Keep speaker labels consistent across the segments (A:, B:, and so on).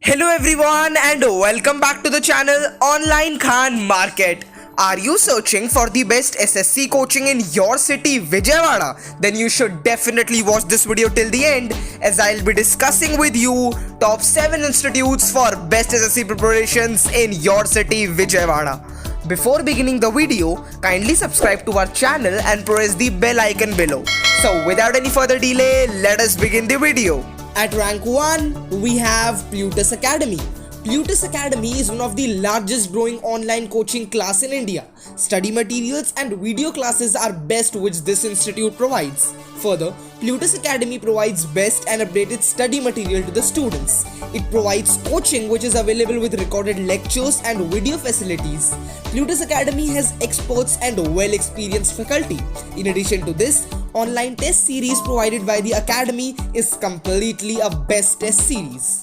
A: Hello everyone and welcome back to the channel Online Khan Market. Are you searching for the best SSC coaching in your city, Vijayawada? Then you should definitely watch this video till the end as I'll be discussing with you top 7 institutes for best SSC preparations in your city, Vijayawada. Before beginning the video, kindly subscribe to our channel and press the bell icon below. So without any further delay, let us begin the video. At rank 1, we have Plutus Academy. Plutus Academy is one of the largest growing online coaching class in India. Study materials and video classes are best which this institute provides. Further, Plutus Academy provides best and updated study material to the students. It provides coaching which is available with recorded lectures and video facilities. Plutus Academy has experts and well-experienced faculty. In addition to this, online test series provided by the Academy is completely a best test series.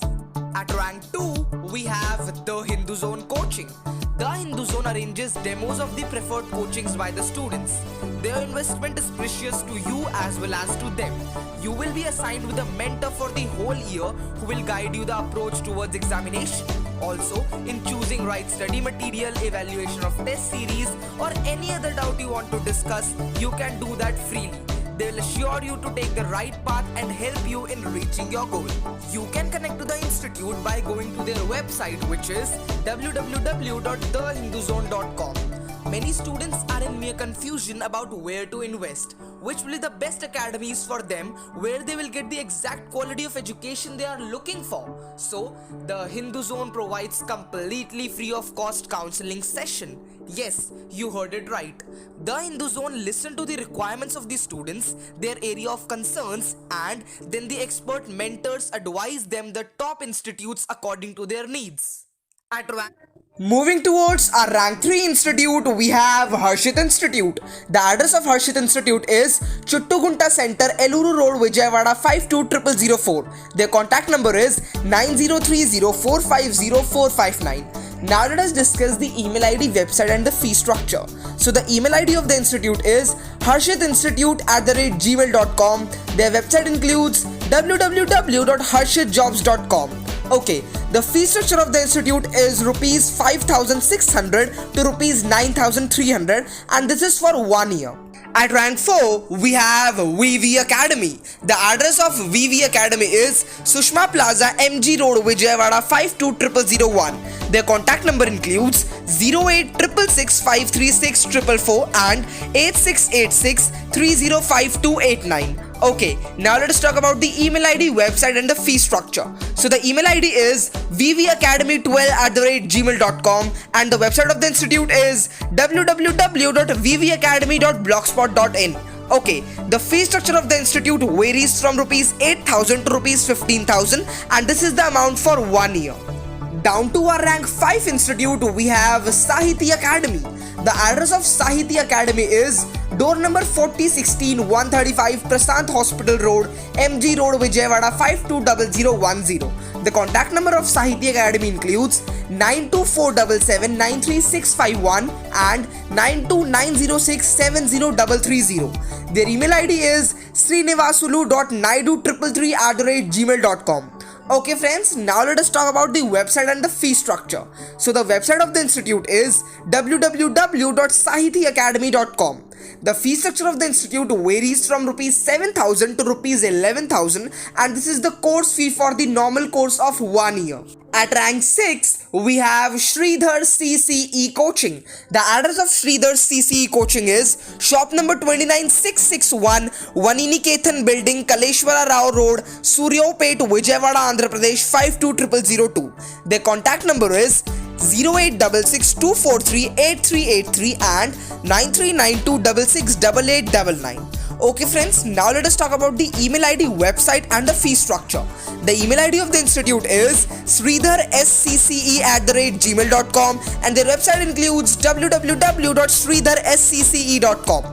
A: At rank 2, we have The Hindu Zone Coaching. The Hindu Zone arranges demos of the preferred coachings by the students. Their investment is precious to you as well as to them. You will be assigned with a mentor for the whole year who will guide you the approach towards examination. Also, in choosing right study material, evaluation of test series or any other doubt you want to discuss, you can do that freely. They will assure you to take the right path and help you in reaching your goal. You can connect to the institute by going to their website, which is www.thehinduzone.com. Many students are in mere confusion about where to invest, which will be the best academies for them, where they will get the exact quality of education they are looking for. So, the Hindu Zone provides completely free of cost counseling session. Yes, you heard it right. The Hindu Zone listen to the requirements of the students, their area of concerns, and then the expert mentors advise them the top institutes according to their needs. Moving towards our rank 3 institute, we have Harshit Institute. The address of Harshit Institute is Chuttugunta Center, Eluru Road, Vijayawada 52004. Their contact number is 9030450459. Now let us discuss the email ID, website and the fee structure. So the email ID of the institute is harshitinstitute@gmail.com. Their website includes www.harshitjobs.com. Okay, the fee structure of the institute is rupees 5,600 to rupees 9,300 and this is for 1 year. At rank 4, we have VV Academy. The address of VV Academy is Sushma Plaza, MG Road, Vijayawada 52001. Their contact number includes 0866653644 and 8686305289. Okay, now let us talk about the email ID, website and the fee structure. So the email ID is vvacademy12@gmail.com and the website of the institute is www.vvacademy.blogspot.in. Okay, the fee structure of the institute varies from rupees 8,000 to rupees 15,000 and this is the amount for 1 year. Down to our rank 5 institute, we have Sahitya Academy. The address of Sahitya Academy is door number 4016 135 Prasant Hospital Road, MG Road, Vijayawada 520010. The contact number of Sahitya Academy includes 92477 and 92906 Their email ID is srinivasulu.naidu333@gmail.com. Okay friends, now let us talk about the website and the fee structure. So the website of the institute is www.sahityaacademy.com. The fee structure of the institute varies from rupees 7,000 to rupees 11,000 and this is the course fee for the normal course of 1 year. At rank 6, we have Sridhar CCE Coaching. The address of Sridhar CCE Coaching is shop number 29661 Vaniniketan Building, Kaleshwara Rao Road, Suryapet, Vijayawada, Andhra Pradesh 520002. Their contact number is 0866-243-8383 and 9392668899. Okay friends, now let us talk about the email ID, website and the fee structure. The email ID of the institute is sridharscce@gmail.com and their website includes www.sridharscce.com.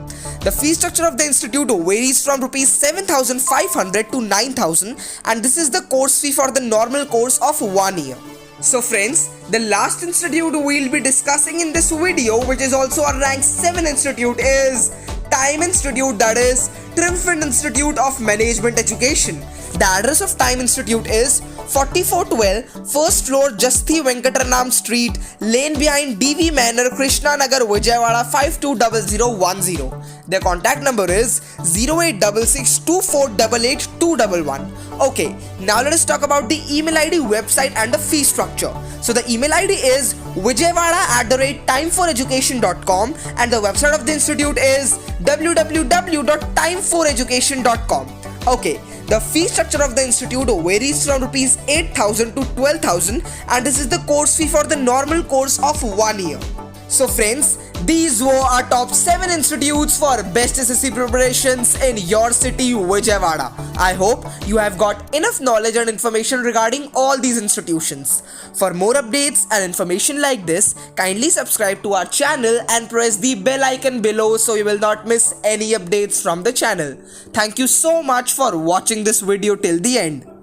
A: The fee structure of the institute varies from rupees 7,500 to 9,000 and this is the course fee for the normal course of 1 year. So friends, the last institute we will be discussing in this video, which is also a rank 7 institute, is Time Institute, that is Triumphant Institute of Management Education. The address of Time Institute is 4412 first floor Jasti Venkataranam Street, lane behind DV Manor, Krishna Nagar, Vijayawada 520010. Their contact number is 08662488 Okay, now let us talk about the email ID, website and the fee structure. So the email ID is vijayawada@timeforeducation.com and the website of the institute is www.timeforeducation.com. Okay, the fee structure of the institute varies from rupees 8,000 to 12,000 and this is the course fee for the normal course of 1 year. So friends, these were our top 7 institutes for best SSC preparations in your city, Vijayawada. I hope you have got enough knowledge and information regarding all these institutions. For more updates and information like this, kindly subscribe to our channel and press the bell icon below so you will not miss any updates from the channel. Thank you so much for watching this video till the end.